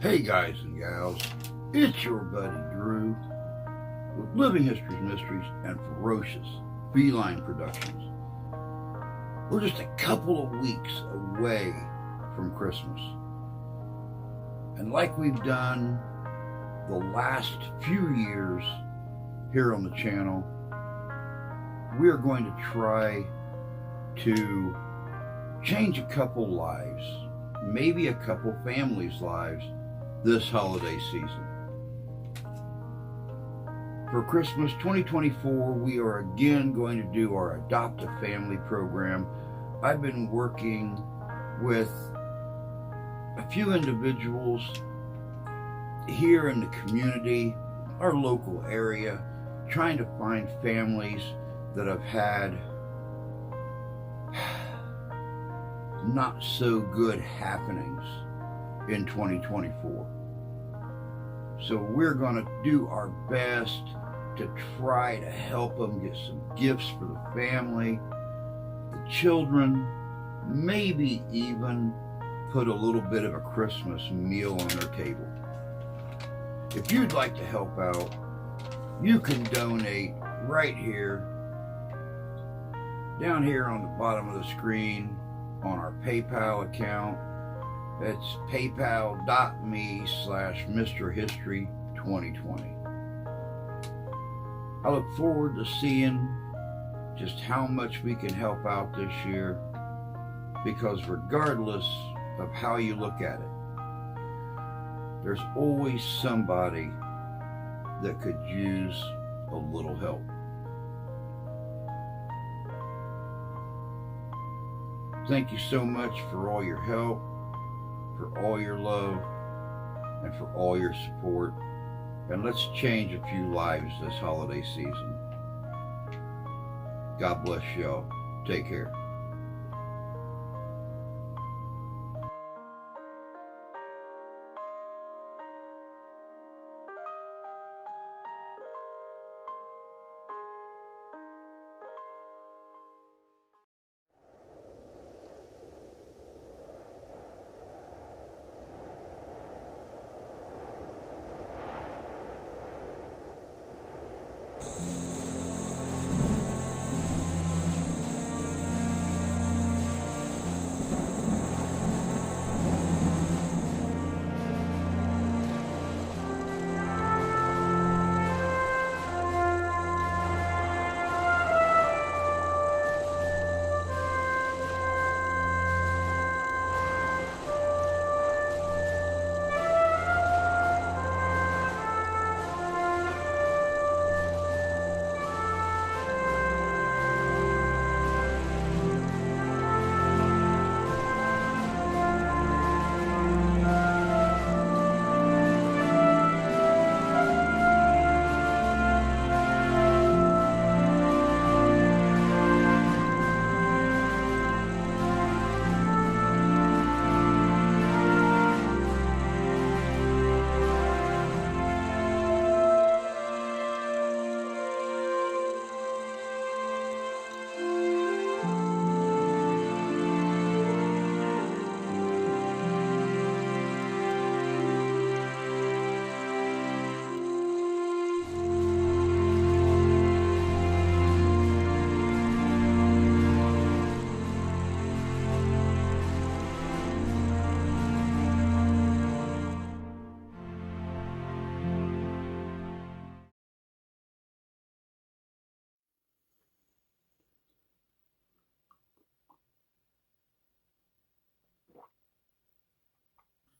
Hey guys and gals, it's your buddy Drew with Living History's Mysteries and Ferocious Feline Productions. We're just a couple of weeks away from Christmas. And like we've done the last few years here on the channel, we're going to try to change a couple lives, maybe a couple families' lives this holiday season. For Christmas 2024, we are again going to do our Adopt a Family program. I've been working with a few individuals here in the community, our local area, trying to find families that have had not so good happenings in 2024. So we're going to do our best to try to help them get some gifts for the family, the children, maybe even put a little bit of a Christmas meal on their table. If you'd like to help out, you can donate right here, down here on the bottom of the screen on our PayPal account. It's paypal.me/MrHistory2020. I look forward to seeing just how much we can help out this year, because regardless of how you look at it, there's always somebody that could use a little help. Thank you so much for all your help, for all your love, and for all your support. And let's change a few lives this holiday season. God bless y'all. Take care.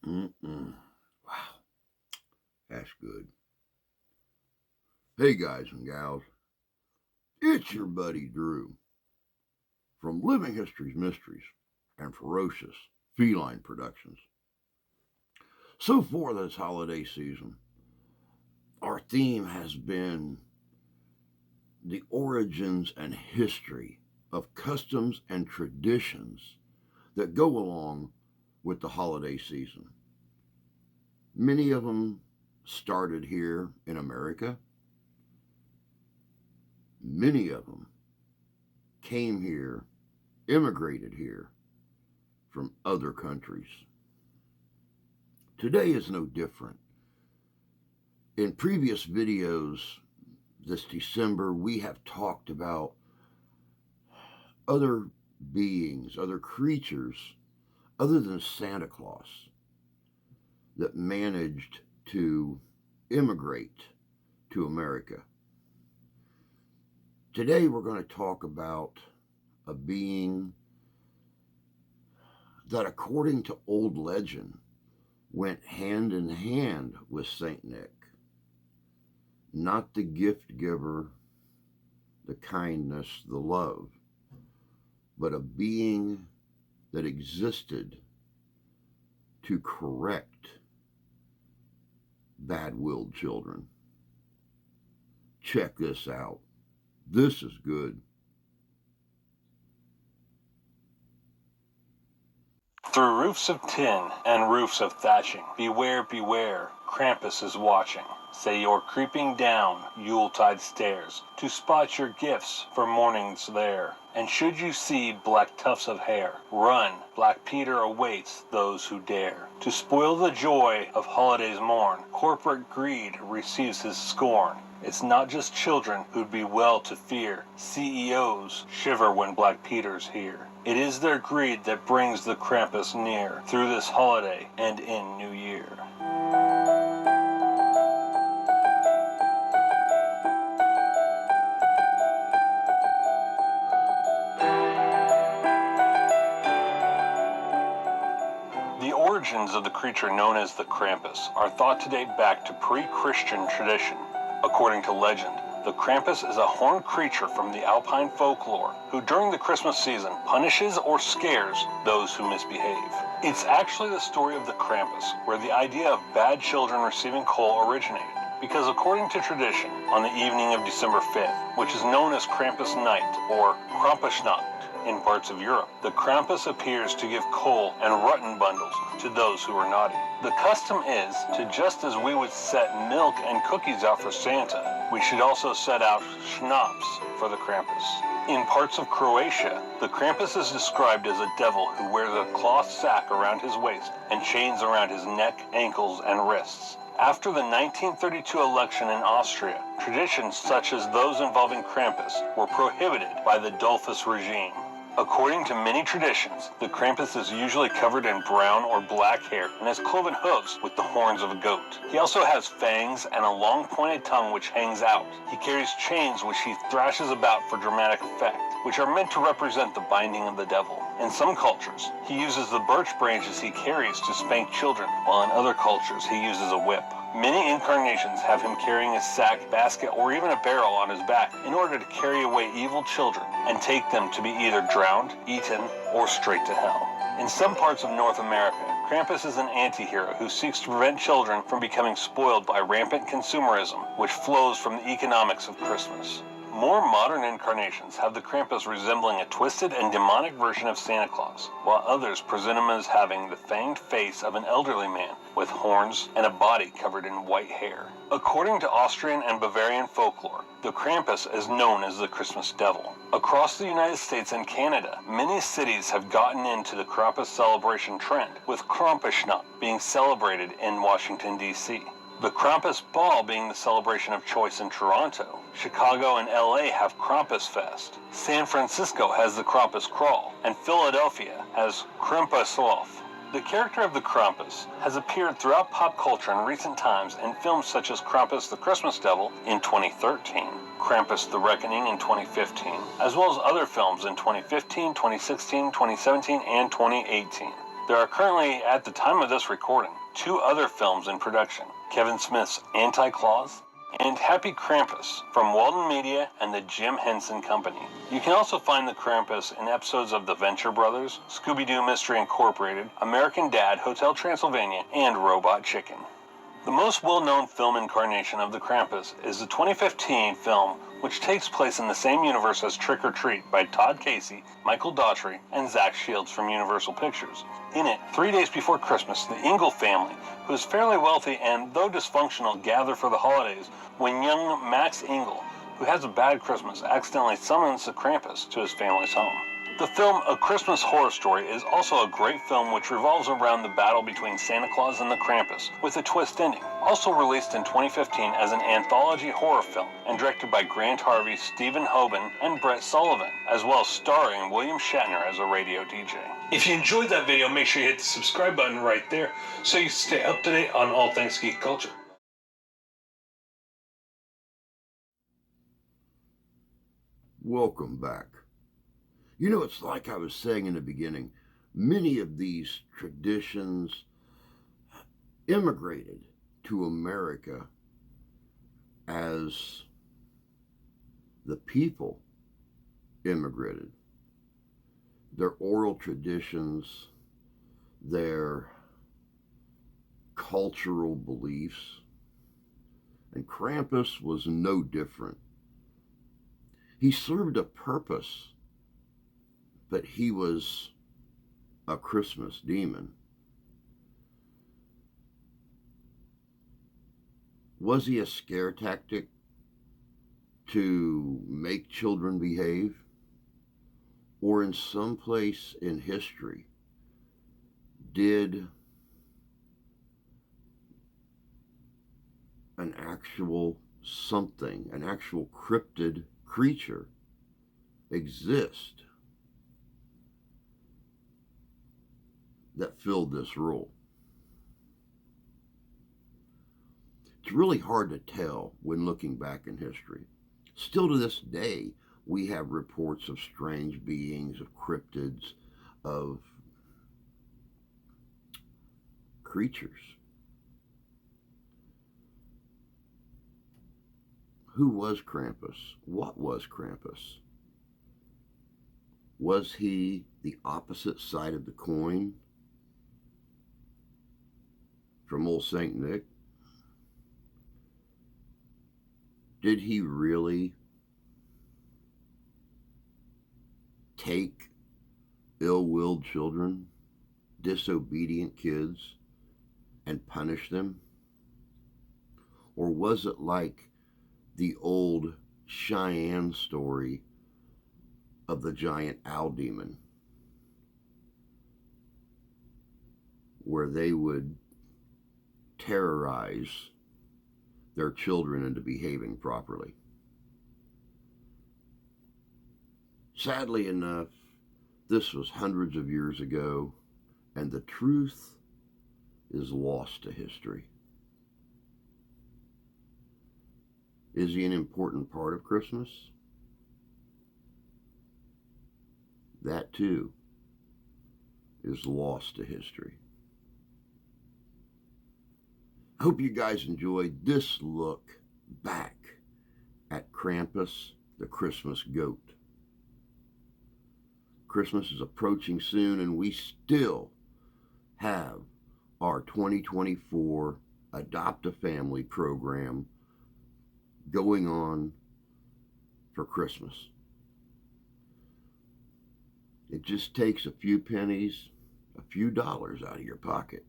Wow, that's good. Hey guys and gals, it's your buddy Drew from Living History's Mysteries and Ferocious Feline Productions. So for this holiday season, our theme has been the origins and history of customs and traditions that go along with the holiday season. Many of them started here in America. Many of them came here, immigrated here from other countries. Today is no different. In previous videos this December, we have talked about other beings, other creatures, other than Santa Claus, that managed to immigrate to America. Today we're going to talk about a being that, according to old legend, went hand in hand with Saint Nick. Not the gift giver, the kindness, the love, but a being that existed to correct bad-willed children. Check this out. This is good. Through roofs of tin and roofs of thatching, beware, beware, Krampus is watching. Say you're creeping down Yuletide stairs to spot your gifts for mornings there. And should you see black tufts of hair, run, Black Peter awaits those who dare. To spoil the joy of holidays morn, corporate greed receives his scorn. It's not just children who'd be well to fear. CEOs shiver when Black Peter's here. It is their greed that brings the Krampus near through this holiday and in New Year. The origins of the creature known as the Krampus are thought to date back to pre-Christian tradition. According to legend, the Krampus is a horned creature from the Alpine folklore who during the Christmas season punishes or scares those who misbehave. It's actually the story of the Krampus where the idea of bad children receiving coal originated, because according to tradition, on the evening of December 5th, which is known as Krampus Night or Krampusnacht in parts of Europe, the Krampus appears to give coal and rotten bundles to those who are naughty. The custom is to, just as we would set milk and cookies out for Santa, we should also set out schnapps for the Krampus. In parts of Croatia, the Krampus is described as a devil who wears a cloth sack around his waist and chains around his neck, ankles, and wrists. After the 1932 election in Austria, traditions such as those involving Krampus were prohibited by the Dollfuss regime. According to many traditions, the Krampus is usually covered in brown or black hair and has cloven hooves with the horns of a goat. He also has fangs and a long pointed tongue which hangs out. He carries chains which he thrashes about for dramatic effect, which are meant to represent the binding of the devil. In some cultures, he uses the birch branches he carries to spank children, while in other cultures he uses a whip. Many incarnations have him carrying a sack, basket, or even a barrel on his back in order to carry away evil children and take them to be either drowned, eaten, or straight to hell. In some parts of North America, Krampus is an anti-hero who seeks to prevent children from becoming spoiled by rampant consumerism, which flows from the economics of Christmas. More modern incarnations have the Krampus resembling a twisted and demonic version of Santa Claus, while others present him as having the fanged face of an elderly man with horns and a body covered in white hair. According to Austrian and Bavarian folklore, the Krampus is known as the Christmas Devil. Across the United States and Canada, many cities have gotten into the Krampus celebration trend, with Krampusnacht being celebrated in Washington, D.C. The Krampus Ball being the celebration of choice in Toronto. Chicago and LA have Krampus Fest. San Francisco has the Krampus Crawl, and Philadelphia has Krampuslauf. The character of the Krampus has appeared throughout pop culture in recent times in films such as Krampus the Christmas Devil in 2013, Krampus the Reckoning in 2015, as well as other films in 2015, 2016, 2017, and 2018. There are currently, at the time of this recording, 2 other films in production, Kevin Smith's Anti-Claus and Happy Krampus from Walden Media and the Jim Henson Company. You can also find the Krampus in episodes of The Venture Brothers, Scooby-Doo Mystery Incorporated, American Dad, Hotel Transylvania, and Robot Chicken. The most well-known film incarnation of the Krampus is the 2015 film which takes place in the same universe as Trick or Treat by Todd Casey, Michael Daughtry, and Zach Shields from Universal Pictures. In it, 3 days before Christmas, the Ingle family, who is fairly wealthy and, though dysfunctional, gather for the holidays when young Max Ingle, who has a bad Christmas, accidentally summons the Krampus to his family's home. The film A Christmas Horror Story is also a great film which revolves around the battle between Santa Claus and the Krampus, with a twist ending. Also released in 2015 as an anthology horror film and directed by Grant Harvey, Stephen Hoban, and Brett Sullivan, as well as starring William Shatner as a radio DJ. If you enjoyed that video, make sure you hit the subscribe button right there so you stay up to date on all things geek culture. Welcome back. You know, it's like I was saying in the beginning, many of these traditions immigrated to America as the people immigrated. Their oral traditions, their cultural beliefs, and Krampus was no different. He served a purpose, but he was a Christmas demon. Was he a scare tactic to make children behave? Or in some place in history, did an actual something, an actual cryptid creature exist that filled this role? It's really hard to tell when looking back in history. Still to this day, we have reports of strange beings, of cryptids, of creatures. Who was Krampus? What was Krampus? Was he the opposite side of the coin from old Saint Nick? Did he really take ill-willed children, disobedient kids, and punish them? Or was it like the old Cheyenne story of the giant owl demon, where they would terrorize their children into behaving properly? Sadly enough, this was hundreds of years ago, and the truth is lost to history. Is he an important part of Christmas? That too is lost to history. I hope you guys enjoyed this look back at Krampus, the Christmas goat. Christmas is approaching soon, and we still have our 2024 Adopt a Family program going on for Christmas. It just takes a few pennies, a few dollars out of your pocket.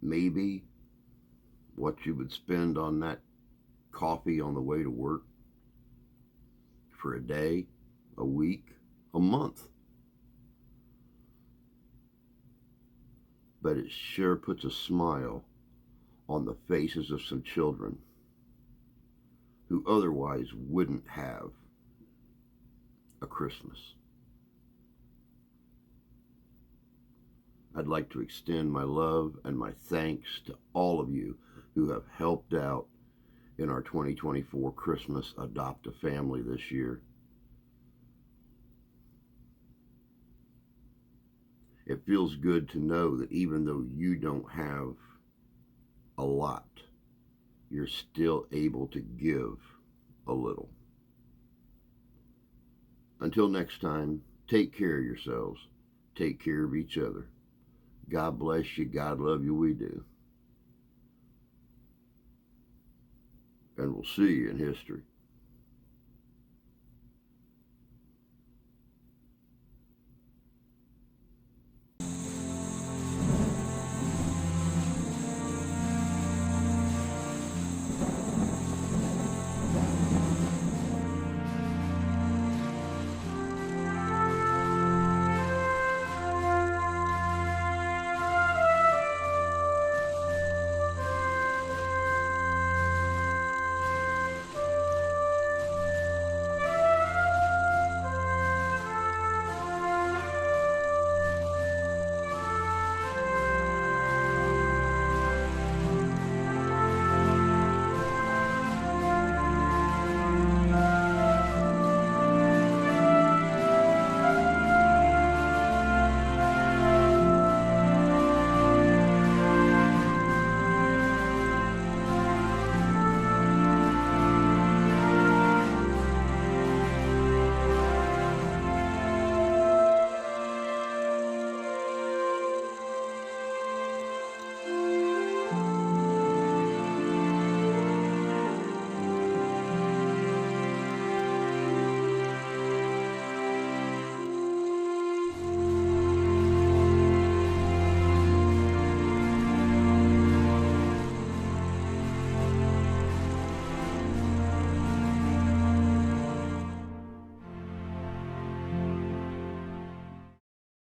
Maybe what you would spend on that coffee on the way to work for a day, a week, a month. But it sure puts a smile on the faces of some children who otherwise wouldn't have a Christmas. I'd like to extend my love and my thanks to all of you who have helped out in our 2024 Christmas Adopt a Family this year. It feels good to know that even though you don't have a lot, you're still able to give a little. Until next time, take care of yourselves. Take care of each other. God bless you. God love you. We do. And we'll see you in history.